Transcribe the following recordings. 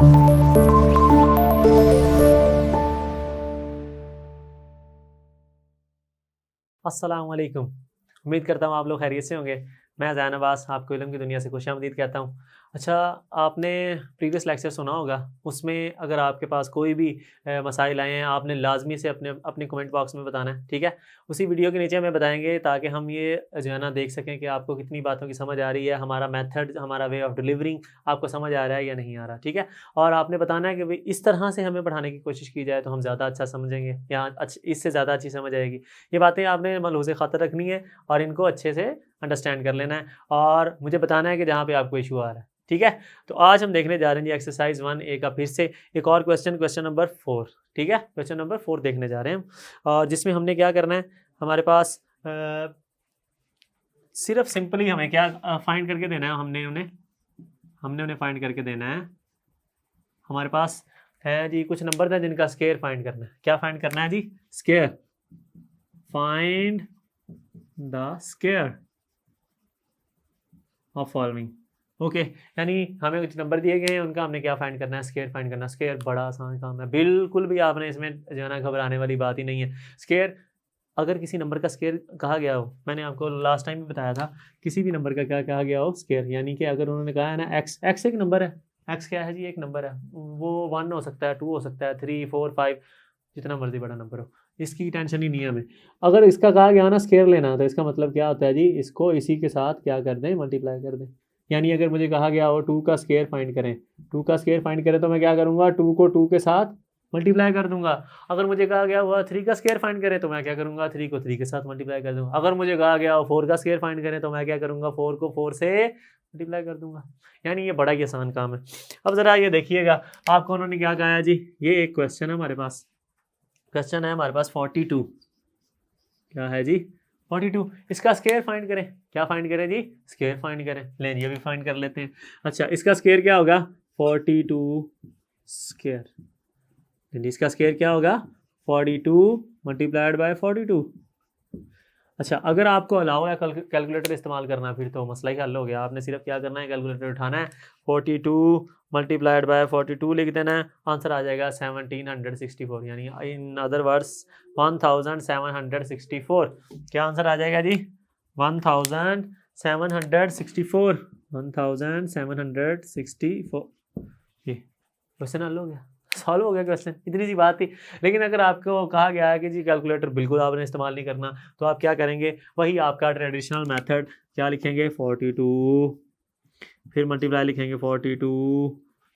अस्सलाम वालेकुम। उम्मीद करता हूँ आप लोग खैरियत से होंगे। मैं ज़ैन अब्बास आपको इल्म की दुनिया से खुशामदीद कहता हूँ। अच्छा, आपने प्रीवियस लेक्चर सुना होगा, उसमें अगर आपके पास कोई भी मसाइल आए हैं, आपने लाज़मी से अपने अपने कमेंट बॉक्स में बताना है, ठीक है? उसी वीडियो के नीचे हमें बताएँगे ताकि हम ये जो है ना देख सकें कि आपको कितनी बातों की समझ आ रही है, हमारा मेथड, हमारा वे ऑफ़ डिलीवरिंग आपको समझ आ रहा है या नहीं आ रहा, ठीक है? और आपने बताना है कि भई इस तरह से हमें पढ़ाने की कोशिश की जाए तो हम ज़्यादा अच्छा समझेंगे या इससे ज़्यादा अच्छी समझ आएगी। ये बातें आपने मलहूज़ ख़ातर रखनी है और इनको अच्छे से अंडरस्टैंड कर लेना है और मुझे बताना है कि जहाँ पे आपको इश्यू आ रहा है, ठीक है? तो आज हम देखने जा रहे हैं जी एक्सरसाइज़ 1A का फिर से एक और क्वेश्चन नंबर 4, ठीक है? क्वेश्चन नंबर 4 देखने जा रहे हैं हम और जिसमें हमने क्या करना है, हमारे पास सिर्फ़ सिंपली हमें क्या फाइंड करके देना है, हमने उन्हें फाइंड करके देना है। हमारे पास है जी कुछ नंबर हैं जिनका स्क्वायर फाइंड करना है। क्या फाइंड करना है जी? Square. Find the square of following. Okay, यानी हमें कुछ नंबर दिए गए हैं, उनका हमने क्या फाइंड करना है? स्क्वायर फाइंड करना है। स्क्वायर बड़ा आसान काम है, बिल्कुल भी आपने इसमें जो है ना घबराने वाली बात ही नहीं है। स्क्वायर, अगर किसी नंबर का स्क्वायर कहा गया हो, मैंने आपको लास्ट टाइम भी बताया था, किसी भी नंबर का क्या कहा गया हो? स्क्वायर। यानी कि अगर उन्होंने कहा है ना एक्स एक नंबर है, एक्स क्या है जी? एक नंबर है। वो 1 हो सकता है, 2 हो सकता है, 3, 4, 5, जितना मर्जी बड़ा नंबर हो, इसकी टेंशन ही नहीं है हमें। अगर इसका कहा गया ना स्क्वायर लेना, तो इसका मतलब क्या होता है जी? इसको इसी के साथ क्या कर दें? मल्टीप्लाई कर दें। यानी अगर मुझे कहा गया हो 2 का स्क्वायर फाइंड करें, 2 का स्क्वायर फाइंड करें तो मैं क्या करूँगा? 2 को 2 के साथ मल्टीप्लाई कर दूंगा। अगर मुझे कहा गया हुआ 3 का स्क्वायर फाइंड करें तो मैं क्या करूँगा? 3 को 3 के साथ मल्टीप्लाई कर दूंगा। अगर मुझे कहा गया हो 4 का स्क्वायर फाइंड करें तो मैं क्या करूँगा? 4 को 4 से मल्टीप्लाई कर दूंगा। यानी ये बड़ा ही आसान काम है। अब ज़रा ये देखिएगा, आपको उन्होंने क्या कहा है जी? ये एक क्वेश्चन है हमारे पास, क्वेश्चन है हमारे पास 42। क्या है जी? 42। इसका स्क्वायर फाइंड करें। क्या फाइंड करें जी? स्क्वायर फाइंड करें। लें, ये भी फाइंड कर लेते हैं। अच्छा, इसका स्क्वायर क्या होगा? 42 स्क्वायर। इसका स्क्वायर क्या होगा? 42 मल्टीप्लाइड बाय 42। अच्छा, अगर आपको अलाउ है कैलकुलेटर इस्तेमाल करना, फिर तो मसला ही हल हो गया। आपने सिर्फ क्या करना है? कैलकुलेटर उठाना है, 42 मल्टीप्लाइड बाय 42 लिख देना है, आंसर आ जाएगा 1764। यानी इन अदर वर्ड्स 1764। क्या आंसर आ जाएगा जी? 1764। 1764। ये क्वेश्चन हल हो गया, सॉल्व हो गया क्वेश्चन, इतनी सी बात थी। लेकिन अगर आपको कहा गया है कि जी कैलकुलेटर बिल्कुल आपने इस्तेमाल नहीं करना, तो आप क्या करेंगे? वही आपका ट्रेडिशनल मेथड, क्या लिखेंगे? 42, फिर मल्टीप्लाई लिखेंगे 42,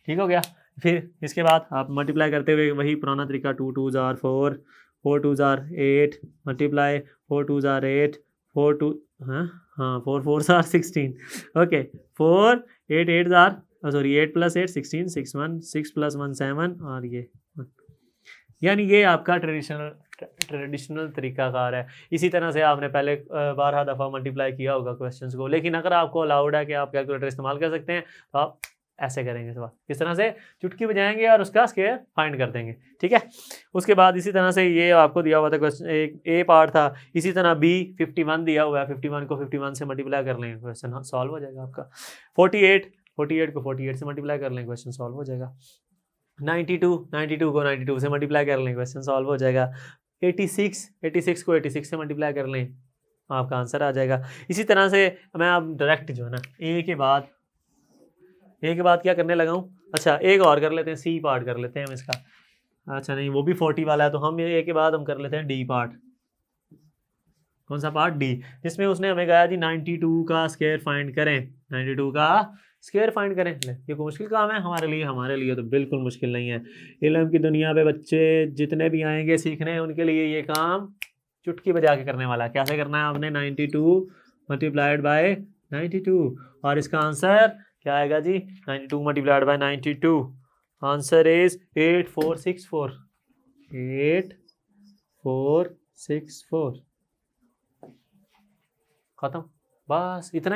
ठीक हो गया। फिर इसके बाद आप मल्टीप्लाई करते हुए वही पुराना तरीका, 2 2 ज़ार 4, 4 2 ज़ार 8, मल्टीप्लाई 4 2 ज़ार 8, 4 2, हाँ हाँ 4 4 ज़ार 16, ओके, 4 8 8 ज़ार, सॉरी 8 + 8 16, 6 1 6 + 1 7 और ये 1। यानी ये आपका ट्रेडिशनल तरीकाकार है। इसी तरह से आपने पहले 12 दफ़ा मल्टीप्लाई किया होगा क्वेश्चंस को, लेकिन अगर आपको अलाउड है कि आप कैलकुलेटर इस्तेमाल कर सकते हैं, तो आप ऐसे करेंगे सवाल, इस तरह से चुटकी बजाएंगे और उसका स्क्वायर फाइंड कर देंगे, ठीक है। उसके बाद इसी तरह से ये आपको दिया हुआ था क्वेश्चन, एक ए पार्ट था, इसी तरह बी 51 दिया हुआ है, 51 को 51 से मल्टीप्लाई कर लेंगे, क्वेश्चन सॉल्व हो जाएगा आपका। 48 को 48 से मल्टीप्लाई कर लेंगे, क्वेश्चन सॉल्व हो जाएगा। 92 को 92 से मल्टीप्लाई कर लें, क्वेश्चन सॉल्व हो जाएगा। 86 को 86 से मल्टीप्लाई कर लें, आपका आंसर आ जाएगा। इसी तरह से मैं अब डायरेक्ट जो है ना ए के बाद क्या करने लगा हूँ? अच्छा, एक और कर लेते हैं, सी पार्ट कर लेते हैं हम इसका। अच्छा नहीं, वो भी 40 वाला है, तो हम ए के बाद हम कर लेते हैं डी पार्ट। कौन सा पार्ट? डी, जिसमें उसने हमें कहा जी 92 का स्क्वायर फाइंड करें, 92 का स्क्वायर फाइंड करें। ले, ये कोई मुश्किल काम है हमारे लिए तो बिल्कुल मुश्किल नहीं है। इल्म की दुनिया पे बच्चे जितने भी आएंगे सीखने, उनके लिए ये काम चुटकी बजा के करने वाला है। कैसे करना है आपने? 92 मल्टीप्लाइड बाय 92, और इसका आंसर क्या आएगा जी? 92 मल्टीप्लाइड बाय 92, आंसर इज 8464। 8464। खत्म, बस इतना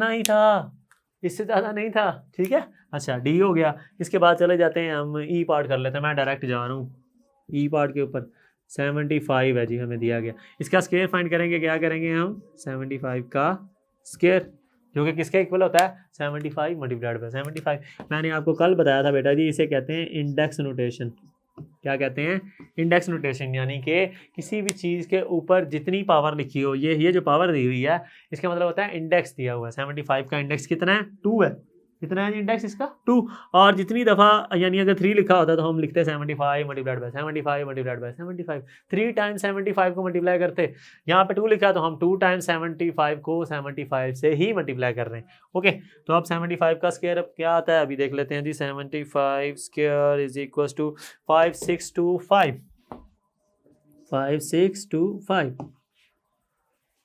ही था, इससे ज़्यादा नहीं था, ठीक है। अच्छा, डी हो गया। इसके बाद चले जाते हैं हम ई पार्ट कर लेते हैं, मैं डायरेक्ट जा रहा हूँ ई पार्ट के ऊपर। 75 है जी हमें दिया गया, इसका स्क्वायर फाइंड करेंगे। क्या करेंगे हम? 75 का स्क्वायर। जो कि किसके इक्वल होता है 75 मल्टीप्लाइड बाय 75। मैंने आपको कल बताया था बेटा जी, इसे कहते हैं इंडेक्स नोटेशन। क्या कहते हैं? Index notation. यानी कि किसी भी चीज़ के ऊपर जितनी पावर लिखी हो, ये जो पावर दी हुई है इसका मतलब होता है इंडेक्स दिया हुआ है। 75 का इंडेक्स कितना है? 2 है। कितना है इंडेक्स इसका? 2। और जितनी दफ़ा, यानी अगर 3 लिखा होता तो हम लिखते 75 multiplied by 75 multiplied by 75। 3 times 75 को मल्टीप्लाई करते। यहाँ पे 2 लिखा तो हम 2 टाइम्स 75 को 75 से ही मल्टीप्लाई कर रहे हैं। ओके, तो अब 75 का स्क्वायर अब क्या आता है अभी देख लेते हैं जी। 75 square is equal to 5625। 5625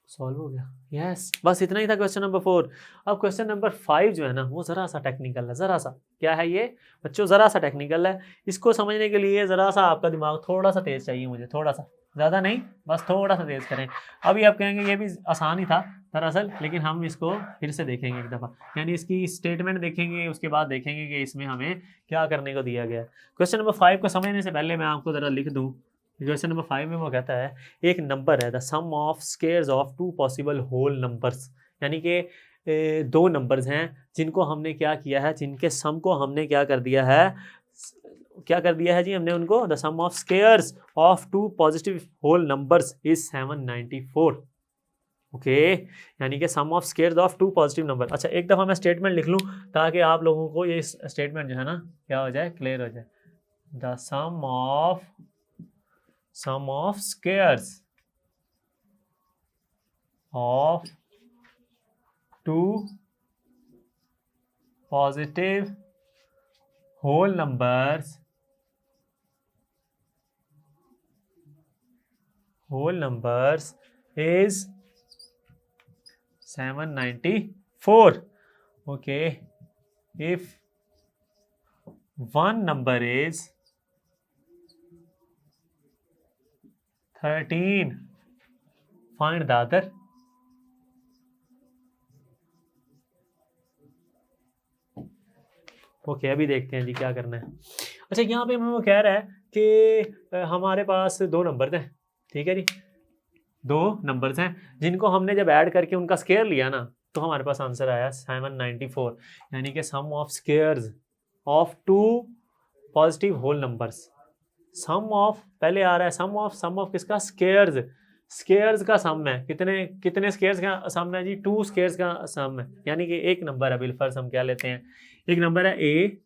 solve हो गया। यस, बस इतना ही था क्वेश्चन नंबर 4। अब क्वेश्चन नंबर 5 जो है ना वो ज़रा सा टेक्निकल है। ज़रा सा क्या है ये बच्चों? ज़रा सा टेक्निकल है। इसको समझने के लिए ज़रा सा आपका दिमाग थोड़ा सा तेज़ चाहिए मुझे, थोड़ा सा, ज़्यादा नहीं, बस थोड़ा सा तेज़ करें। अभी आप कहेंगे ये भी आसान ही था दरअसल, लेकिन हम इसको फिर से देखेंगे एक दफ़ा, यानी इसकी स्टेटमेंट देखेंगे, उसके बाद देखेंगे कि इसमें हमें क्या करने को दिया गया है। क्वेश्चन नंबर 5 को समझने से पहले मैं आपको ज़रा लिख दूँ। क्वेश्चन नंबर 5 में वो कहता है एक नंबर है the sum of squares of 2 possible whole numbers. यानी कि 2 नंबर्स हैं जिनको हमने क्या किया है, जिनके सम को हमने क्या कर दिया है, जी हमने उनको, the sum of squares of 2 positive whole numbers is 794। Okay, यानी कि sum of squares of 2 positive number. अच्छा, एक दफ़ा मैं स्टेटमेंट लिख लूँ ताकि आप लोगों को ये स्टेटमेंट जो है ना क्या हो जाए, क्लियर हो जाए। The sum of squares of 2 positive whole numbers is 794. Okay, if one number is 13, find the other. Okay, अभी देखते हैं जी क्या करना है। अच्छा, यहाँ पे हमें वो कह रहा है कि हमारे पास 2 नंबर्स हैं, ठीक है जी, 2 नंबर्स हैं जिनको हमने जब ऐड करके उनका स्क्वायर लिया ना तो हमारे पास आंसर आया 794। यानी कि sum of squares of 2 positive whole numbers. Sum of पहले आ रहा है, सम ऑफ किसका? स्क्वायर्स का सम है। कितने स्क्वायर्स का सम है जी? 2 स्क्वायर्स का सम है। यानी कि एक नंबर है, बिलफर्ज हम क्या लेते हैं, एक नंबर है ए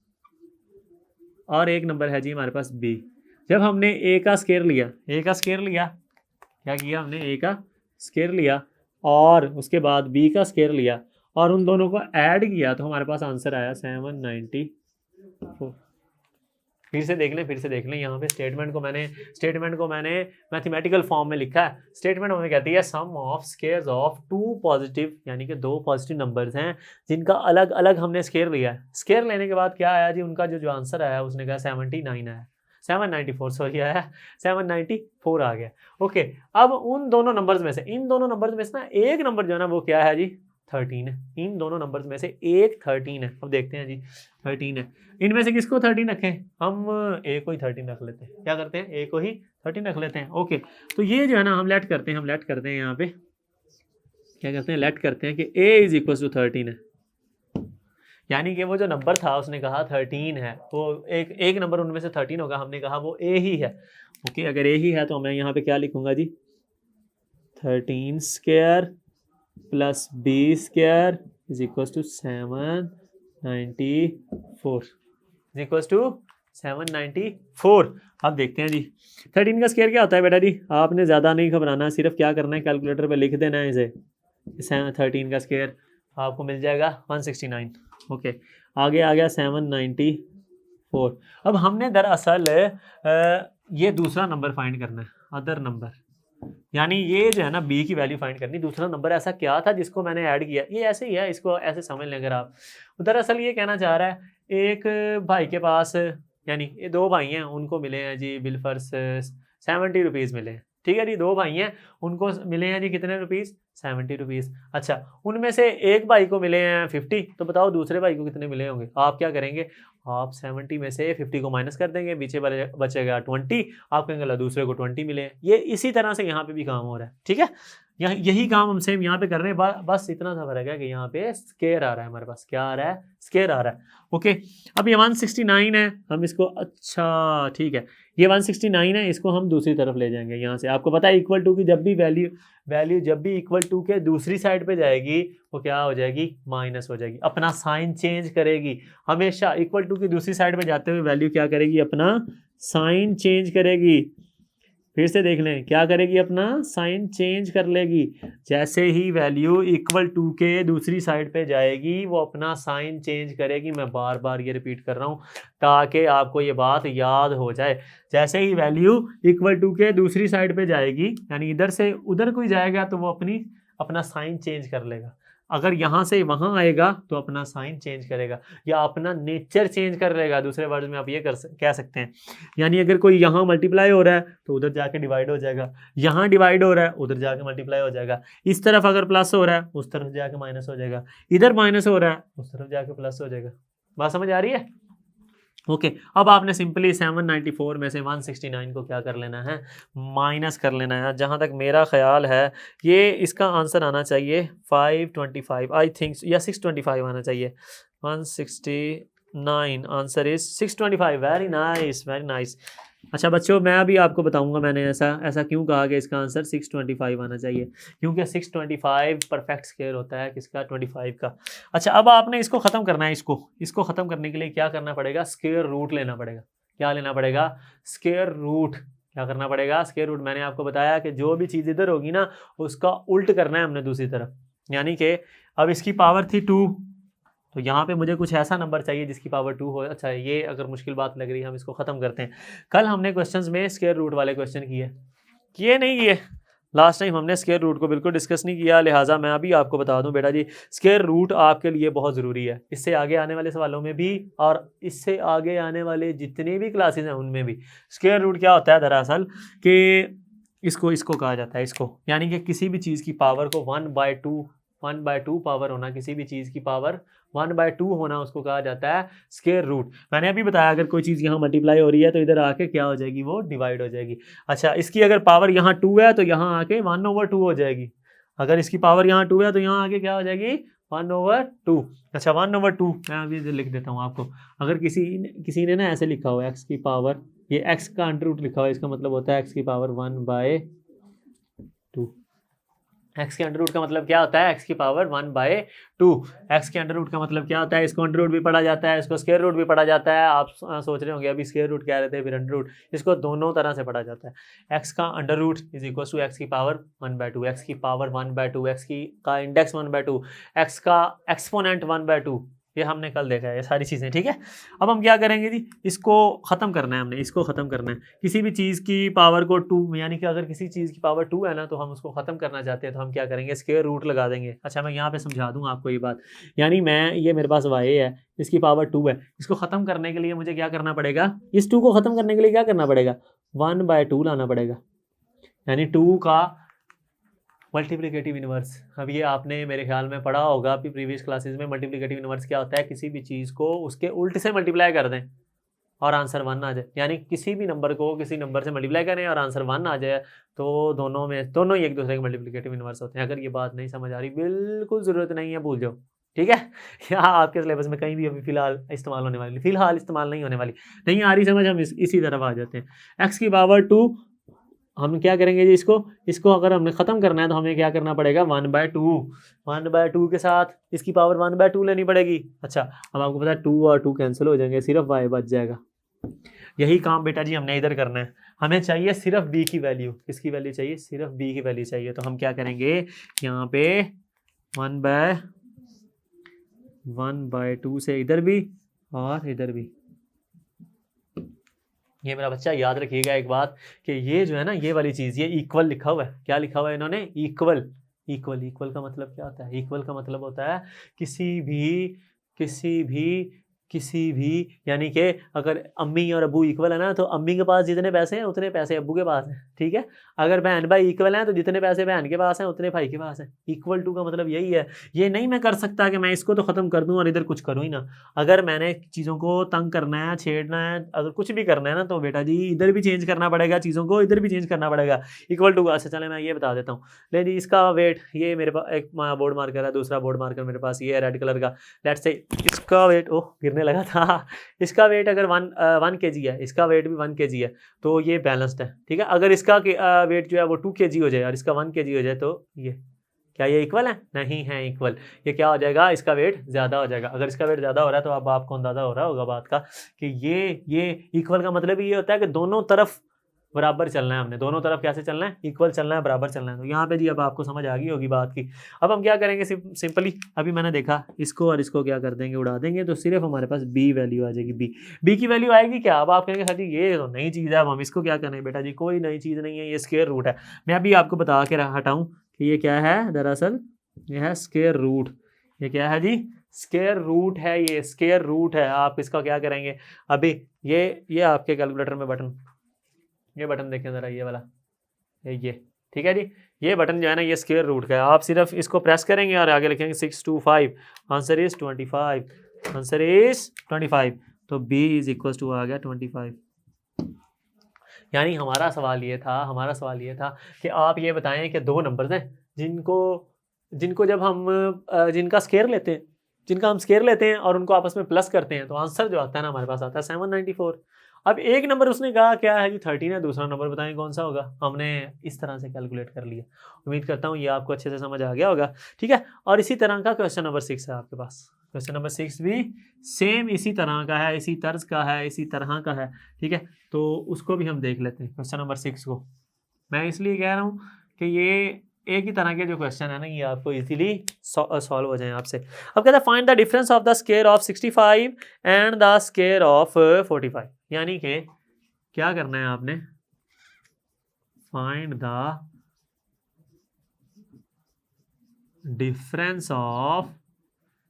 और एक नंबर है जी हमारे पास बी। जब हमने ए का स्क्वायर लिया, क्या किया हमने? ए का स्क्वायर लिया और उसके बाद बी का स्क्वायर लिया और उन दोनों को ऐड किया तो हमारे पास आंसर आया 794। फिर से देख लें यहाँ पे स्टेटमेंट को मैंने मैथमेटिकल फॉर्म में लिखा है। स्टेटमेंट हमें कहती है सम ऑफ स्क्वायर्स ऑफ 2 पॉजिटिव, यानी कि 2 पॉजिटिव नंबर्स हैं जिनका अलग अलग हमने स्क्वायर लिया है। स्क्वायर लेने के बाद क्या आया जी? उनका जो आंसर आया उसने कहा 79 आया, 794 सॉरी आया, 794 आ गया। ओके, अब इन दोनों नंबर्स में से ना एक नंबर जो है ना वो क्या है जी? 13 है। इन दोनों नंबर्स में से एक 13 है। अब देखते हैं जी 13 है, इनमें से किसको 13 रखें? हम ए को ही 13 रख लेते हैं। क्या करते हैं? ए को ही 13 रख लेते हैं। ओके, तो ये जो है ना हम लेट करते हैं यहाँ पे क्या करते हैं? लेट करते हैं कि ए इज इक्वल टू 13 है। यानी कि वो जो नंबर था उसने कहा 13 है, वो एक नंबर उनमें से 13 होगा, हमने कहा वो ए ही है। ओके, अगर ए ही है तो मैं यहाँ पे क्या लिखूंगा जी? 13 square plus B square is equal to 794 is equal to 794। अब देखते हैं जी 13 का स्क्वायर क्या होता है बेटा जी? आपने ज़्यादा नहीं घबराना, सिर्फ क्या करना है, कैलकुलेटर पे लिख देना है इसे। 13 का स्क्वायर आपको मिल जाएगा 169। ओके, आगे आ गया 794। अब हमने दरअसल ये दूसरा नंबर फाइंड करना है, अदर नंबर, यानी ये जो है ना बी की वैल्यू फाइंड करनी। दूसरा नंबर ऐसा क्या था जिसको मैंने ऐड किया? ये ऐसे ही है, इसको ऐसे समझ लें अगर आप। दरअसल ये कहना चाह रहा है एक भाई के पास, यानी ये 2 भाई हैं, उनको मिले हैं जी बिलफर्स 70 रुपीज़ मिले हैं। ठीक है जी, 2 भाई हैं, उनको मिले हैं जी कितने रुपीज़? 70 रुपीज़। अच्छा, उनमें से एक भाई को मिले हैं 50, तो बताओ दूसरे भाई को कितने मिले होंगे? आप क्या करेंगे? आप 70 में से 50 को माइनस कर देंगे, पीछे बचेगा 20। आप कहेंगे दूसरे को 20 मिले हैं। ये इसी तरह से यहाँ पे भी काम हो रहा है। ठीक है, यही काम हम सेम यहाँ पे कर रहे हैं, बस इतना सा फर्क है कि यहाँ पे स्केयर आ रहा है हमारे पास, क्या आ रहा है, स्केयर आ रहा है। ओके, अब ये 169 है, हम इसको, अच्छा ठीक है, ये 169 है, इसको हम दूसरी तरफ ले जाएंगे यहाँ से। आपको पता है इक्वल टू की जब भी वैल्यू जब भी इक्वल टू के दूसरी साइड पे जाएगी वो क्या हो जाएगी, माइनस हो जाएगी, अपना साइन चेंज करेगी। हमेशा इक्वल टू की दूसरी साइड पे जाते हुए वैल्यू क्या करेगी, अपना साइन चेंज करेगी। फिर से देख लें, क्या करेगी, अपना साइन चेंज कर लेगी। जैसे ही वैल्यू इक्वल टू के दूसरी साइड पे जाएगी वो अपना साइन चेंज करेगी। मैं बार बार ये रिपीट कर रहा हूँ ताकि आपको ये बात याद हो जाए। जैसे ही वैल्यू इक्वल टू के दूसरी साइड पे जाएगी, यानी इधर से उधर कोई जाएगा तो वो अपना साइन चेंज कर लेगा। अगर यहाँ से वहाँ आएगा तो अपना साइन चेंज करेगा या अपना नेचर चेंज कर लेगा। दूसरे वर्ड में आप ये कह सकते हैं, यानी अगर कोई यहाँ मल्टीप्लाई हो रहा है तो उधर जाके डिवाइड हो जाएगा, यहाँ डिवाइड हो रहा है उधर जाके मल्टीप्लाई हो जाएगा, इस तरफ अगर प्लस हो रहा है उस तरफ जाके माइनस हो जाएगा, इधर माइनस हो रहा है उस तरफ जाके प्लस हो जाएगा। बात समझ आ रही है? ओके, अब आपने सिंपली 794 में से 169 को क्या कर लेना है, माइनस कर लेना है। जहाँ तक मेरा ख्याल है ये इसका आंसर आना चाहिए 525 आई थिंक, या 625 आना चाहिए। 169 answer is 625। Very nice, very nice. अच्छा बच्चों, मैं अभी आपको बताऊंगा मैंने ऐसा क्यों कहा कि इसका आंसर 625 आना चाहिए, क्योंकि 625 परफेक्ट स्क्वायर होता है किसका, 25 का। अच्छा, अब आपने इसको ख़त्म करना है, इसको ख़त्म करने के लिए क्या करना पड़ेगा, स्क्वायर रूट लेना पड़ेगा। क्या लेना पड़ेगा, स्क्वायर रूट। क्या करना पड़ेगा, स्क्वायर रूट। मैंने आपको बताया कि जो भी चीज़ इधर होगी ना उसका उल्ट करना है हमने दूसरी तरफ, यानी कि अब इसकी पावर थी 2, तो यहाँ पे मुझे कुछ ऐसा नंबर चाहिए जिसकी पावर 2 हो। अच्छा, ये अगर मुश्किल बात लग रही है हम इसको ख़त्म करते हैं। कल हमने क्वेश्चंस में स्क्वायर रूट वाले क्वेश्चन किए नहीं किए, लास्ट टाइम हमने स्क्वायर रूट को बिल्कुल डिस्कस नहीं किया, लिहाजा मैं अभी आपको बता दूं बेटा जी, स्क्वायर रूट आपके लिए बहुत ज़रूरी है। इससे आगे आने वाले सवालों में भी और इससे आगे आने वाले जितने भी क्लासेस हैं उनमें भी स्क्वायर रूट क्या होता है दरअसल कि इसको कहा जाता है, इसको यानी कि किसी भी चीज़ की पावर को 1/2 पावर होना, किसी भी चीज़ की पावर 1/2 होना, उसको कहा जाता है स्क्वायर रूट। मैंने अभी बताया अगर कोई चीज़ यहाँ मल्टीप्लाई हो रही है तो इधर आके क्या हो जाएगी, वो डिवाइड हो जाएगी। अच्छा, इसकी अगर पावर यहाँ 2 है तो यहाँ आके 1/2 हो जाएगी। अगर इसकी पावर यहाँ 2 है तो यहाँ आके क्या हो जाएगी, 1/2। अच्छा, 1/2 मैं अभी लिख देता हूँ आपको। अगर किसी ने ना ऐसे लिखा हो एक्स की पावर, ये एक्स का अंडर रूट लिखा हुआ है, इसका मतलब होता है एक्स की पावर 1/2। एक्स के अंडर रूट का मतलब क्या होता है, एक्स की पावर 1/2। एक्स के अंडर रूट का मतलब क्या होता है, इसको अंडर रूट भी पढ़ा जाता है, इसको स्क्वायर रूट भी पढ़ा जाता है। आप सोच रहे होंगे अभी स्क्वायर रूट कह रहे थे फिर अंडर रूट, इसको दोनों तरह से पढ़ा जाता है। एक्स का under root is equal to X की पावर 1/2, एक्स की पावर 1/2, एक्स का इंडेक्स 1/2, एक्स का एक्सपोनेंट 1/2। ये हमने कल देखा है ये सारी चीज़ें, ठीक है। अब हम क्या करेंगे जी, इसको ख़त्म करना है, हमने इसको ख़त्म करना है। किसी भी चीज़ की पावर को 2, यानी कि अगर किसी चीज़ की पावर 2 है ना तो हम उसको ख़त्म करना चाहते हैं तो हम क्या करेंगे, स्क्वायर रूट लगा देंगे। अच्छा, मैं यहाँ पे समझा दूँ आपको ये बात, यानी ये मेरे पास y है, इसकी पावर 2 है, इसको ख़त्म करने के लिए मुझे क्या करना पड़ेगा, इस 2 को ख़त्म करने के लिए क्या करना पड़ेगा, 1/2 लाना पड़ेगा, यानी 2 का मल्टीप्लिकेटिव इनवर्स। अब ये आपने मेरे ख्याल में पढ़ा होगा अभी प्रीवियस क्लासेस में। मल्टीप्लिकेटिव इनवर्स क्या होता है, किसी भी चीज़ को उसके उल्ट से मल्टीप्लाई कर दें और आंसर 1 आ जाए, यानी किसी भी नंबर को किसी नंबर से मल्टीप्लाई करें और आंसर 1 आ जाए तो दोनों ही एक दूसरे के मल्टीप्लिकेटिव इनवर्स होते हैं। अगर ये बात नहीं समझ आ रही, बिल्कुल ज़रूरत नहीं है, भूल जाओ, ठीक है। यहाँ आपके सिलेबस में कहीं भी अभी फिलहाल इस्तेमाल होने वाली, फिलहाल इस्तेमाल नहीं होने वाली। नहीं आ रही समझ, हम इसी तरफ आ जाते हैं। एक्स की पावर 2, हम क्या करेंगे जी, इसको अगर हमने ख़त्म करना है तो हमें क्या करना पड़ेगा, 1/2 के साथ इसकी पावर 1/2 लेनी पड़ेगी। अच्छा, अब आपको पता है 2 और 2 कैंसिल हो जाएंगे, सिर्फ y बच जाएगा। यही काम बेटा जी हमने इधर करना है। हमें चाहिए सिर्फ b की वैल्यू, किसकी वैल्यू चाहिए, सिर्फ b की वैल्यू चाहिए। तो हम क्या करेंगे, यहाँ पे 1/2 से इधर भी और इधर भी। ये मेरा बच्चा याद रखिएगा एक बात कि ये जो है ना, ये वाली चीज़, ये इक्वल लिखा हुआ है। क्या लिखा हुआ है इन्होंने, इक्वल का मतलब क्या होता है, इक्वल का मतलब होता है किसी भी किसी भी, यानी कि अगर अम्मी और अब्बू इक्वल है ना, तो अम्मी के पास जितने पैसे हैं उतने पैसे अब्बू के पास हैं, ठीक है। अगर बहन भाई इक्वल हैं तो जितने पैसे बहन के पास हैं उतने भाई के पास हैं। इक्वल टू का मतलब यही है। ये नहीं मैं कर सकता कि मैं इसको तो ख़त्म कर दूं और इधर कुछ करूँ ही ना। अगर मैंने चीज़ों को तंग करना है, छेड़ना है, अगर कुछ भी करना है ना, तो बेटा जी इधर भी चेंज करना पड़ेगा चीज़ों को, इधर भी चेंज करना पड़ेगा। इक्वल टू का, अच्छा चले मैं ये बता देता हूँ। ले जी, इसका वेट, ये मेरे पास एक बोर्ड मार्कर है, दूसरा बोर्ड मार्कर मेरे पास ये है रेड कलर का। लेट्स से इसका वेट, ओह गिरने लगा था। इसका वेट अगर 1 kg है, इसका वेट भी 1 kg है, तो ये बैलेंस्ड है, ठीक है। अगर इसका वेट जो है वो 2 kg हो जाए और इसका 1 kg हो जाए, तो ये क्या ये इक्वल है? नहीं है इक्वल। ये क्या हो जाएगा? इसका वेट ज़्यादा हो जाएगा। अगर इसका वेट ज़्यादा हो रहा है तो अब आपको अंदाज़ा हो रहा होगा बात का कि ये इक्वल का मतलब ये होता है कि दोनों तरफ बराबर चलना है हमने। दोनों तरफ कैसे चलना है? इक्वल चलना है, बराबर चलना है। तो यहाँ पे जी अब आपको समझ आ गई होगी बात की। अब हम क्या करेंगे? सिंपली अभी मैंने देखा इसको और इसको क्या कर देंगे, उड़ा देंगे, तो सिर्फ हमारे पास बी वैल्यू आ जाएगी। बी की वैल्यू आएगी क्या? अब आप कहेंगे सर जी ये तो नई चीज़ है, अब हम इसको क्या करें? बेटा जी कोई नई चीज़ नहीं है, ये स्क्वायर रूट है। मैं अभी आपको बता के हटाऊँ कि ये क्या है, दरअसल ये है स्क्वायर रूट। ये क्या है जी? स्क्वायर रूट है, ये स्क्वायर रूट है। आप इसका क्या करेंगे? अभी ये आपके कैलकुलेटर में बटन, ये बटन देखें ज़रा, ये वाला, ये ठीक है जी। ये बटन जो है ना, ये स्क्वायर रूट का है। आप सिर्फ इसको प्रेस करेंगे और आगे लिखेंगे 625, आंसर इज 25, आंसर इज 25। तो b इज इक्वल टू आ गया 25। यानी हमारा सवाल ये था कि आप ये बताएं कि दो नंबर्स हैं जिनको जब हम जिनका स्क्वायर लेते हैं और उनको आपस में प्लस करते हैं, तो आंसर जो आता है ना हमारे पास आता है 794। अब एक नंबर उसने कहा क्या है जी 13 है, दूसरा नंबर बताएं कौन सा होगा। हमने इस तरह से कैलकुलेट कर लिया। उम्मीद करता हूँ ये आपको अच्छे से समझ आ गया होगा, ठीक है। और इसी तरह का क्वेश्चन नंबर 6 है आपके पास। क्वेश्चन नंबर 6 भी सेम इसी तरह का है, इसी तर्ज का है, इसी तरह का है, ठीक है। तो उसको भी हम देख लेते हैं क्वेश्चन नंबर 6 को। मैं इसलिए कह रहा हूँ कि ये एक ही तरह के जो क्वेश्चन है ना, ये आपको इजीली सॉल्व हो जाए आपसे। अब कहता है find the difference of the square of 65 and the square of 45। यानी कि क्या करना है आपने? Find the difference of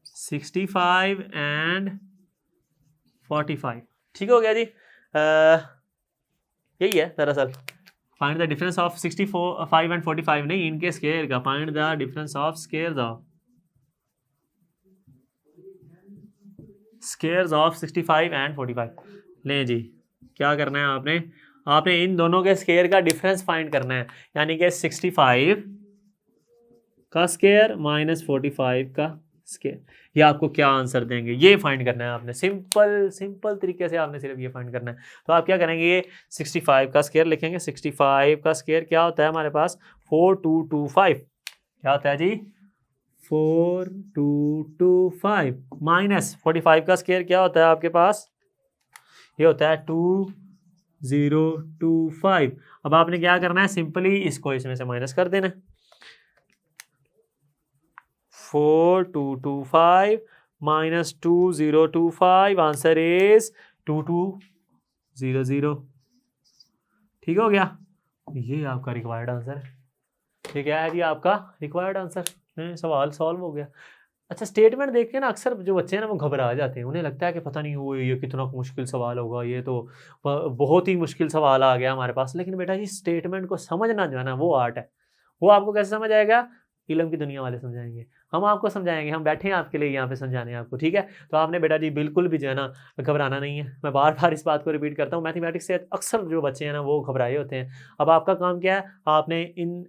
65 and 45। ठीक हो गया जी। यही है दरअसल, find the difference of 65 and 45 नहीं, इनके स्क्वायर का। Find the difference of squares of 65 and 45। लें जी, क्या करना है आपने इन दोनों के स्क्वायर का डिफरेंस फाइंड करना है। यानी कि 65 का स्क्वायर माइनस 45 का स्क्वायर, ये आपको क्या आंसर देंगे, ये फाइंड करना है आपने। सिंपल तरीके से आपने सिर्फ ये फाइंड करना है। तो आप क्या करेंगे? ये 65 का स्क्वायर लिखेंगे। 65 का स्क्वायर क्या होता है हमारे पास? 4225। क्या होता है जी? 4225 माइनस 45 का स्क्वायर क्या होता है आपके पास? ये होता है 2025। अब आपने क्या करना है? सिंपली इसको इसमें से माइनस कर देना। 4225 माइनस 2025, आंसर इज 2200। ठीक हो गया? ये आपका रिक्वायर्ड आंसर। ठीक है जी, आपका रिक्वायर्ड आंसर। सवाल सॉल्व हो गया। अच्छा, स्टेटमेंट देख के ना अक्सर जो बच्चे हैं ना वो घबरा जाते हैं। उन्हें लगता है कि पता नहीं वो ये कितना मुश्किल सवाल होगा, ये तो बहुत ही मुश्किल सवाल आ गया हमारे पास। लेकिन बेटा जी स्टेटमेंट को समझना जो है ना वो आर्ट है। वो आपको कैसे समझ आएगा? इल्म की दुनिया वाले समझाएंगे, हम आपको समझाएंगे। हम बैठे हैं आपके लिए यहाँ पे समझाने आपको, ठीक है। तो आपने बेटा जी बिल्कुल भी जो है ना घबराना नहीं है। मैं बार बार इस बात को रिपीट करता हूँ, मैथमेटिक्स से अक्सर जो बच्चे हैं ना वो घबराए होते हैं। अब आपका काम क्या है? आपने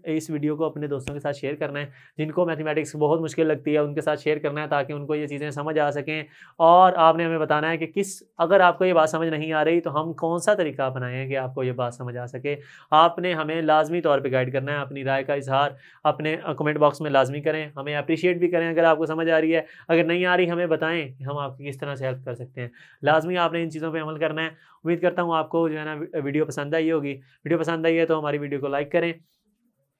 इस वीडियो को अपने दोस्तों के साथ शेयर करना है। जिनको मैथमेटिक्स बहुत मुश्किल लगती है उनके साथ शेयर करना है, ताकि उनको ये चीज़ें समझ आ सकें। और आपने हमें बताना है कि अगर आपको ये बात समझ नहीं आ रही तो हम कौन सा तरीका अपनाएं कि आपको ये बात समझ आ सके। आपने हमें लाजमी तौर पर गाइड करना है। अपनी राय का इजहार अपने कमेंट बॉक्स में लाजमी करें, हमें अप्रिशिएट भी करें अगर आपको समझ आ रही है। अगर नहीं आ रही हमें बताएं कि हम आपकी किस तरह से हेल्प कर सकते हैं। लाजमी आपने इन चीज़ों पे अमल करना है। उम्मीद करता हूँ आपको जो है ना वीडियो पसंद आई होगी। वीडियो पसंद आई है तो हमारी वीडियो को लाइक करें,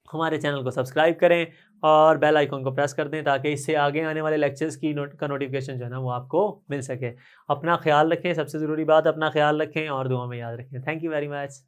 हमारे चैनल को सब्सक्राइब करें और बेल आइकन को प्रेस कर दें, ताकि इससे आगे आने वाले लेक्चर्स की नोटिफिकेशन जो है ना वो आपको मिल सके। अपना ख्याल रखें, सबसे ज़रूरी बात अपना ख्याल रखें और दुआ में याद रखें। Thank you very much.